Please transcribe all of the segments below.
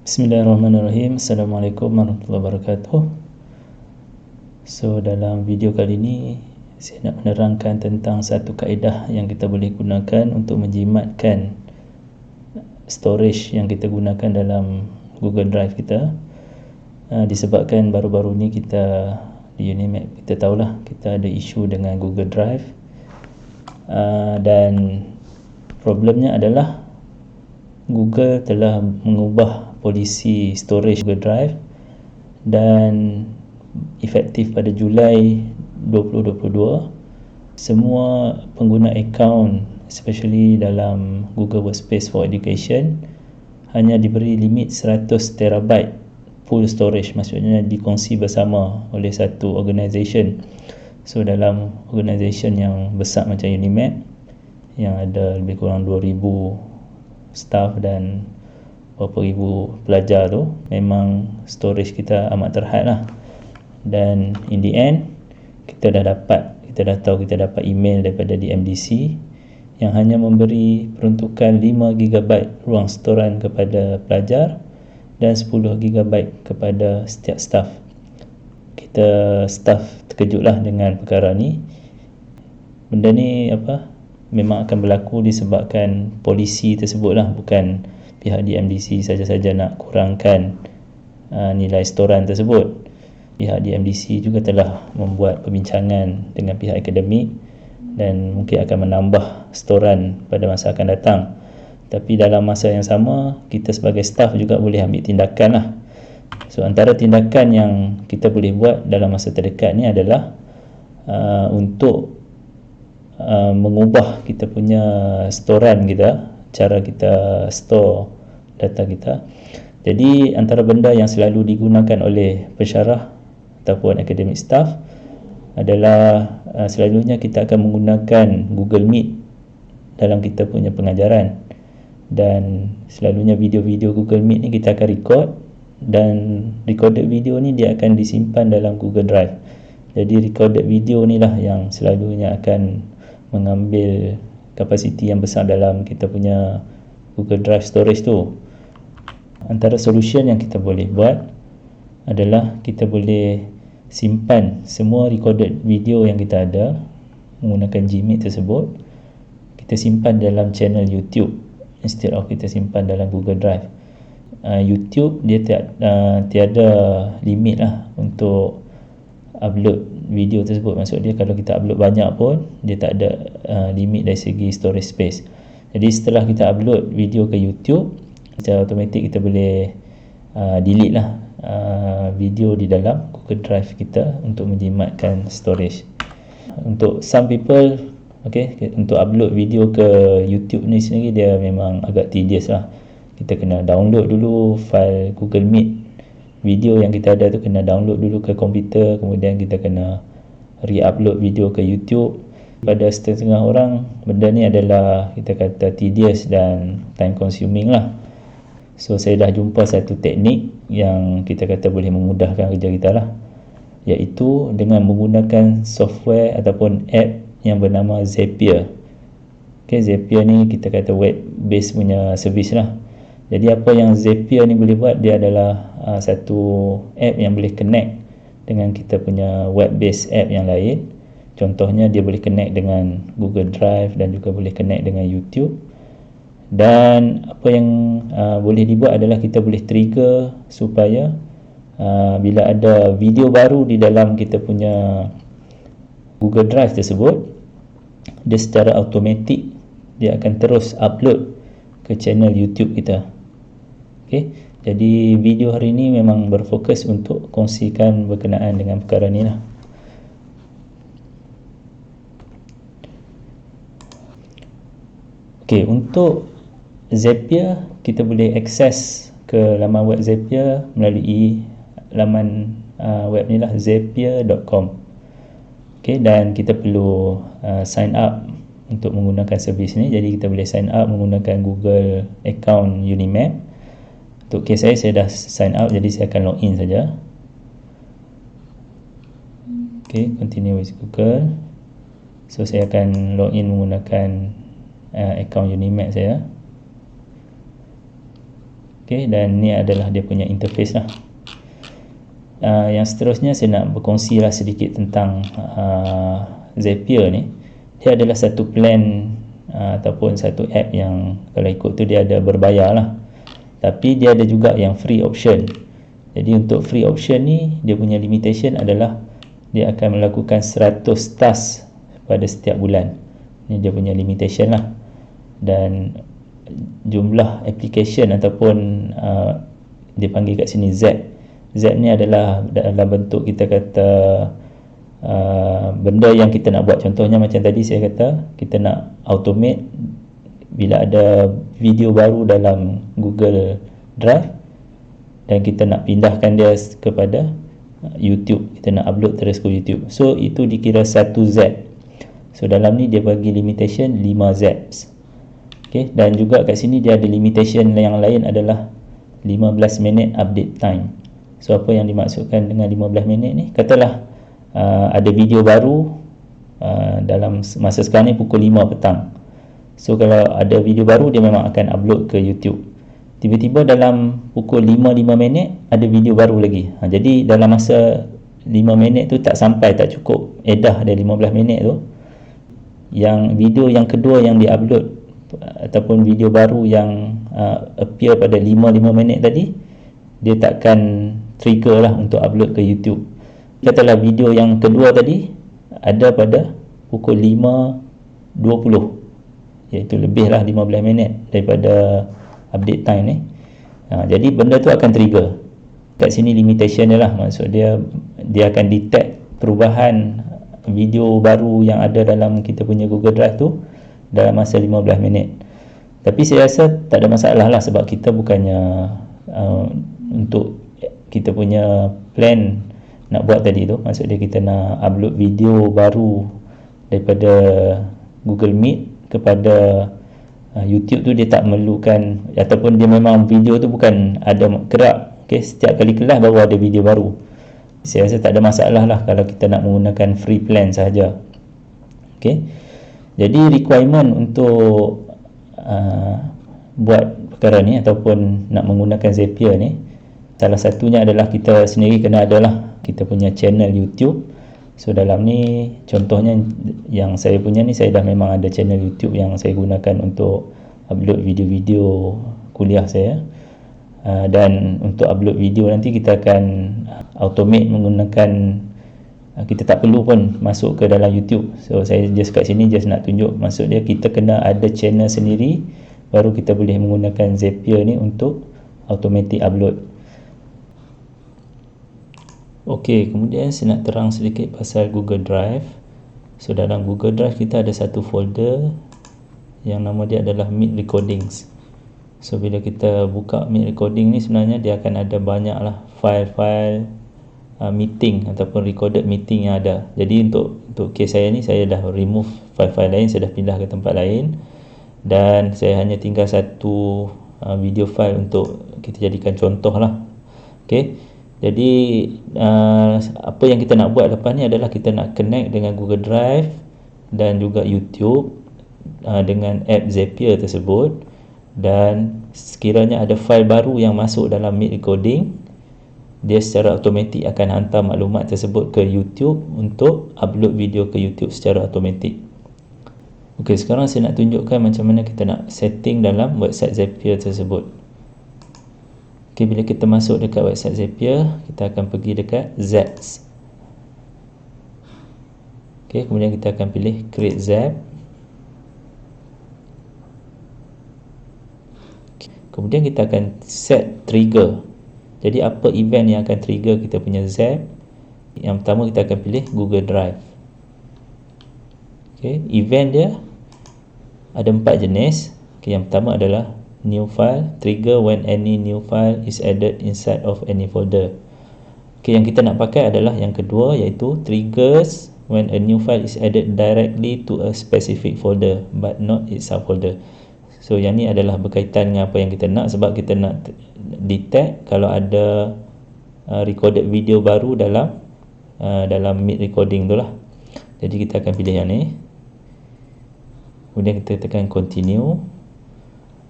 Bismillahirrahmanirrahim. Assalamualaikum warahmatullahi wabarakatuh. So dalam video kali ini saya nak menerangkan tentang satu kaedah yang kita boleh gunakan untuk menjimatkan storage yang kita gunakan dalam Google Drive kita. Disebabkan baru-baru ni kita di Unimap kita tahulah kita ada isu dengan Google Drive, dan problemnya adalah Google telah mengubah polisi storage Google Drive dan efektif pada Julai 2022 semua pengguna akaun especially dalam Google Workspace for Education hanya diberi limit 100 terabyte full storage, maksudnya dikongsi bersama oleh satu organisation. So dalam organisation yang besar macam Unimap yang ada lebih kurang 2000 staff dan berapa ribu pelajar tu, memang storage kita amat terhad lah. Dan in the end kita dah tahu kita dapat email daripada DMDC yang hanya memberi peruntukan 5GB ruang storan kepada pelajar dan 10GB kepada setiap staff. Kita staff terkejutlah dengan perkara ni. Benda ni memang akan berlaku disebabkan polisi tersebut lah, bukan pihak DMDC saja-saja nak kurangkan nilai storan tersebut. Pihak DMDC juga telah membuat perbincangan dengan pihak akademik dan mungkin akan menambah storan pada masa akan datang. Tapi dalam masa yang sama, kita sebagai staff juga boleh ambil tindakan lah. So antara tindakan yang kita boleh buat dalam masa terdekat ni adalah untuk mengubah kita punya storan kita, cara kita store data kita. Jadi antara benda yang selalu digunakan oleh pensyarah ataupun academic staff adalah selalunya kita akan menggunakan Google Meet dalam kita punya pengajaran, dan selalunya video-video Google Meet ni kita akan record, dan recorded video ni dia akan disimpan dalam Google Drive. Jadi recorded video ni lah yang selalunya akan mengambil kapasiti yang besar dalam kita punya Google Drive storage tu. Antara solution yang kita boleh buat adalah kita boleh simpan semua recorded video yang kita ada menggunakan Gmeet tersebut, kita simpan dalam channel YouTube instead of kita simpan dalam Google Drive. YouTube dia tiada limit lah untuk upload video tersebut. Maksud dia kalau kita upload banyak pun dia tak ada limit dari segi storage space. Jadi setelah kita upload video ke YouTube, secara automatik kita boleh delete lah video di dalam Google Drive kita untuk menjimatkan storage. Untuk some people, untuk upload video ke YouTube ni sendiri dia memang agak tedious lah. Kita kena download dulu file Google Meet, video yang kita ada tu kena download dulu ke komputer, kemudian kita kena re-upload video ke YouTube. Pada setengah orang benda ni adalah kita kata tedious dan time consuming lah. So saya dah jumpa satu teknik yang kita kata boleh memudahkan kerja kita lah, iaitu dengan menggunakan software ataupun app yang bernama Zapier. Zapier ni kita kata web based punya service lah. Jadi apa yang Zapier ni boleh buat, dia adalah satu app yang boleh connect dengan kita punya web based app yang lain. Contohnya dia boleh connect dengan Google Drive dan juga boleh connect dengan YouTube. Dan apa yang boleh dibuat adalah kita boleh trigger supaya bila ada video baru di dalam kita punya Google Drive tersebut, dia secara automatik dia akan terus upload ke channel YouTube kita. Jadi video hari ini memang berfokus untuk kongsikan berkenaan dengan perkara ni lah. Untuk Zapier, kita boleh akses ke laman web Zapier melalui laman web ni lah, zapier.com. Dan kita perlu sign up untuk menggunakan servis ni. Jadi kita boleh sign up menggunakan Google account Unimap. Untuk kes saya dah sign up, jadi saya akan login saja. Continue with Google. So saya akan login menggunakan account Unimap saya. Okey, dan ni adalah dia punya interface lah. Yang seterusnya saya nak berkongsi lah sedikit tentang Zapier ni. Dia adalah satu plan ataupun satu app yang kalau ikut tu dia ada berbayar lah, tapi dia ada juga yang free option. Jadi untuk free option ni, dia punya limitation adalah dia akan melakukan 100 task pada setiap bulan. Ni dia punya limitation lah. Dan jumlah application ataupun dia panggil kat sini Z ni adalah dalam bentuk kita kata benda yang kita nak buat. Contohnya macam tadi saya kata kita nak automate bila ada video baru dalam Google Drive dan kita nak pindahkan dia kepada YouTube, kita nak upload terus ke YouTube. So itu dikira 1 Z. So dalam ni dia bagi limitation 5 Z. Okay, dan juga kat sini dia ada limitation yang lain adalah 15 minit update time. So apa yang dimaksudkan dengan 15 minit ni? Katalah ada video baru dalam masa sekarang ni pukul 5 petang. So kalau ada video baru, dia memang akan upload ke YouTube. Tiba-tiba dalam pukul 5 minit ada video baru lagi. Jadi dalam masa 5 minit tu tak sampai, tak cukup edah dari 15 minit tu, yang video yang kedua yang diupload ataupun video baru yang appear pada 5 minit tadi, dia takkan trigger lah untuk upload ke YouTube. Katalah video yang kedua tadi ada pada pukul 5.20, iaitu lebih lah 15 minit daripada update time ni. Jadi benda tu akan trigger. Kat sini limitation dia lah, maksud dia akan detect perubahan video baru yang ada dalam kita punya Google Drive tu dalam masa 15 minit. Tapi saya rasa tak ada masalah lah, sebab kita bukannya untuk kita punya plan nak buat tadi tu, maksud dia kita nak upload video baru daripada Google Meet kepada YouTube tu, dia tak memerlukan, ataupun dia memang video tu bukan ada gerak. Okay, setiap kali kelas baru ada video baru. Saya rasa tak ada masalah lah kalau kita nak menggunakan free plan sahaja. Okay, jadi requirement untuk buat perkara ni ataupun nak menggunakan Zapier ni, salah satunya adalah kita sendiri kena adalah kita punya channel YouTube. So dalam ni contohnya yang saya punya ni, saya dah memang ada channel YouTube yang saya gunakan untuk upload video-video kuliah saya. Dan untuk upload video nanti kita akan automate menggunakan, kita tak perlu pun masuk ke dalam YouTube. So saya just kat sini just nak tunjuk, maksud dia kita kena ada channel sendiri baru kita boleh menggunakan Zapier ni untuk automatic upload. Okey, kemudian saya nak terang sedikit pasal Google Drive. So dalam Google Drive kita ada satu folder yang nama dia adalah Meet Recordings. So bila kita buka Meet Recording ni, sebenarnya dia akan ada banyak lah file-file meeting ataupun recorded meeting yang ada. Jadi untuk kes saya ni, saya dah remove file-file lain, saya dah pindah ke tempat lain, dan saya hanya tinggal satu video file untuk kita jadikan contoh lah. Okay, jadi apa yang kita nak buat lepas ni adalah kita nak connect dengan Google Drive dan juga YouTube dengan app Zapier tersebut. Dan sekiranya ada file baru yang masuk dalam Meet Recording, dia secara automatik akan hantar maklumat tersebut ke YouTube untuk upload video ke YouTube secara automatik. Okey, sekarang saya nak tunjukkan macam mana kita nak setting dalam website Zapier tersebut. Okey, bila kita masuk dekat website Zapier, kita akan pergi dekat Zaps. Okey, kemudian kita akan pilih Create Zap. Kemudian kita akan set trigger. Jadi apa event yang akan trigger kita punya Zap? Yang pertama kita akan pilih Google Drive. Okay, event dia ada 4 jenis. Okay, yang pertama adalah new file, trigger when any new file is added inside of any folder. Okay, yang kita nak pakai adalah yang kedua, iaitu triggers when a new file is added directly to a specific folder but not its subfolder. So yang ni adalah berkaitan dengan apa yang kita nak, sebab kita nak detect kalau ada recorded video baru dalam Meet Recording tu lah. Jadi kita akan pilih yang ni, kemudian kita tekan continue.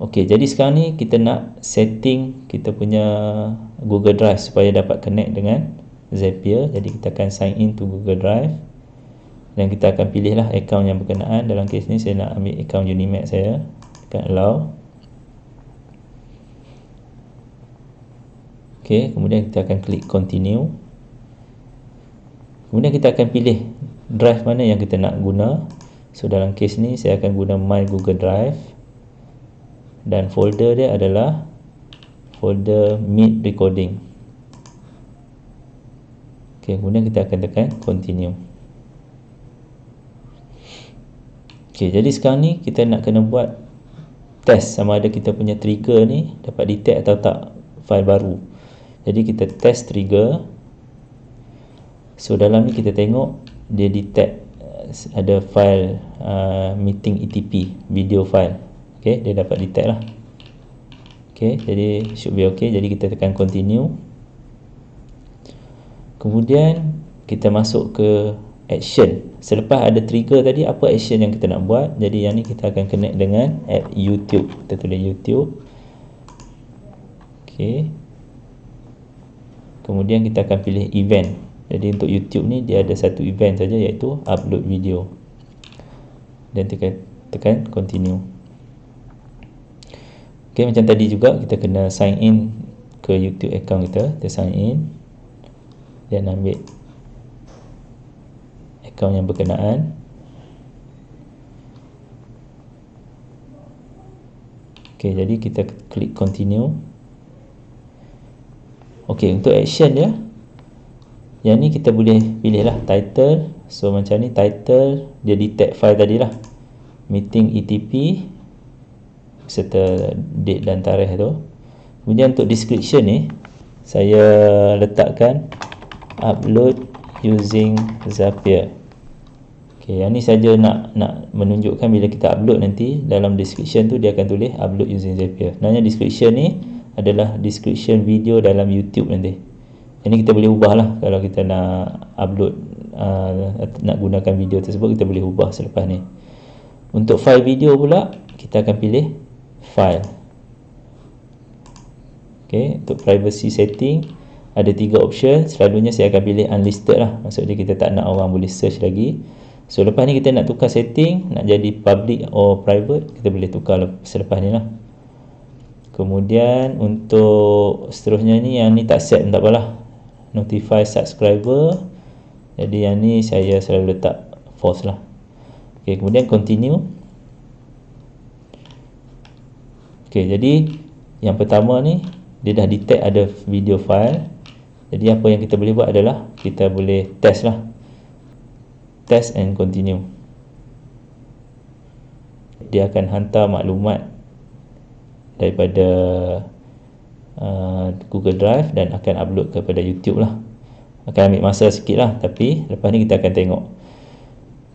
Okey, jadi sekarang ni kita nak setting kita punya Google Drive supaya dapat connect dengan Zapier. Jadi kita akan sign in to Google Drive dan kita akan pilihlah akaun yang berkenaan. Dalam kes ni saya nak ambil akaun Unimed saya, tekan allow. ok, kemudian kita akan klik continue. Kemudian kita akan pilih drive mana yang kita nak guna. So dalam kes ni saya akan guna my Google Drive dan folder dia adalah folder Meet Recording. ok, kemudian kita akan tekan continue. ok, jadi sekarang ni kita nak kena buat test sama ada kita punya trigger ni dapat detect atau tak file baru. Jadi kita test trigger. So dalam ni kita tengok dia detect ada file meeting ETP video file. ok, dia dapat detect lah. ok, jadi should be ok. Jadi kita tekan continue. Kemudian kita masuk ke action. Selepas ada trigger tadi, apa action yang kita nak buat. Jadi yang ni kita akan connect dengan at YouTube. Kita tulis YouTube. ok, kemudian kita akan pilih event. Jadi untuk YouTube ni dia ada satu event saja, iaitu upload video. Dan tekan continue. ok, macam tadi juga kita kena sign in ke YouTube account kita. Kita sign in dan ambil akaun yang berkenaan. ok, jadi kita klik continue. ok, untuk action dia, yang ni kita boleh pilih lah title. So macam ni title, dia detect file tadi lah, meeting ETP serta date dan tarikh tu. Kemudian untuk description ni saya letakkan upload using Zapier. ok, yang ni saja nak menunjukkan bila kita upload nanti dalam description tu dia akan tulis upload using Zapier. Sebenarnya description ni adalah description video dalam YouTube nanti. Ini kita boleh ubah lah kalau kita nak upload, nak gunakan video tersebut, kita boleh ubah selepas ni. Untuk file video pula, kita akan pilih file. ok, untuk privacy setting ada 3 option. Selalunya saya akan pilih unlisted lah, maksudnya kita tak nak orang boleh search lagi. So lepas ni kita nak tukar setting, nak jadi public or private, kita boleh tukar selepas ni lah. Kemudian untuk seterusnya ni, yang ni tak set, tak apalah, notify subscriber. Jadi yang ni saya selalu letak false lah. ok, kemudian continue. ok, jadi yang pertama ni dia dah detect ada video file. Jadi apa yang kita boleh buat adalah kita boleh test lah, test and continue. Dia akan hantar maklumat daripada Google Drive dan akan upload kepada YouTube lah. Akan ambil masa sikit lah, tapi lepas ni kita akan tengok.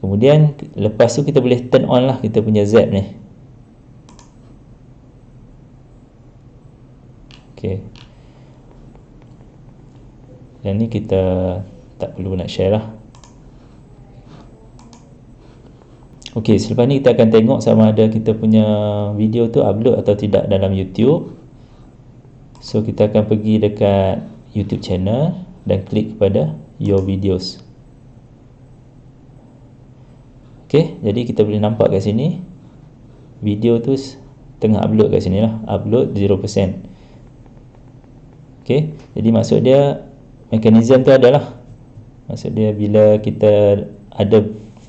Kemudian lepas tu kita boleh turn on lah kita punya Zap ni. ok, dan ni kita tak perlu nak share lah. ok, selepas ni kita akan tengok sama ada kita punya video tu upload atau tidak dalam YouTube. So kita akan pergi dekat YouTube channel dan klik kepada your videos. ok, jadi kita boleh nampak kat sini video tu tengah upload kat sini lah, upload 0%. ok, jadi maksud dia mekanisme tu adalah, maksud dia bila kita ada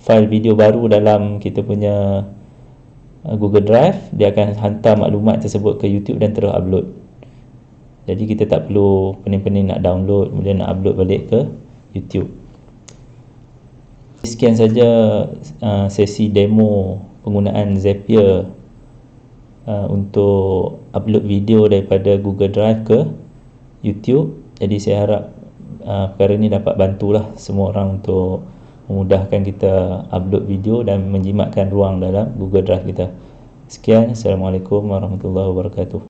file video baru dalam kita punya Google Drive, dia akan hantar maklumat tersebut ke YouTube dan terus upload. Jadi kita tak perlu pening-pening nak download kemudian nak upload balik ke YouTube. Sekian saja sesi demo penggunaan Zapier untuk upload video daripada Google Drive ke YouTube. Jadi saya harap perkara ini dapat bantulah semua orang untuk memudahkan kita upload video dan menjimatkan ruang dalam Google Drive kita. Sekian, Assalamualaikum warahmatullahi wabarakatuh.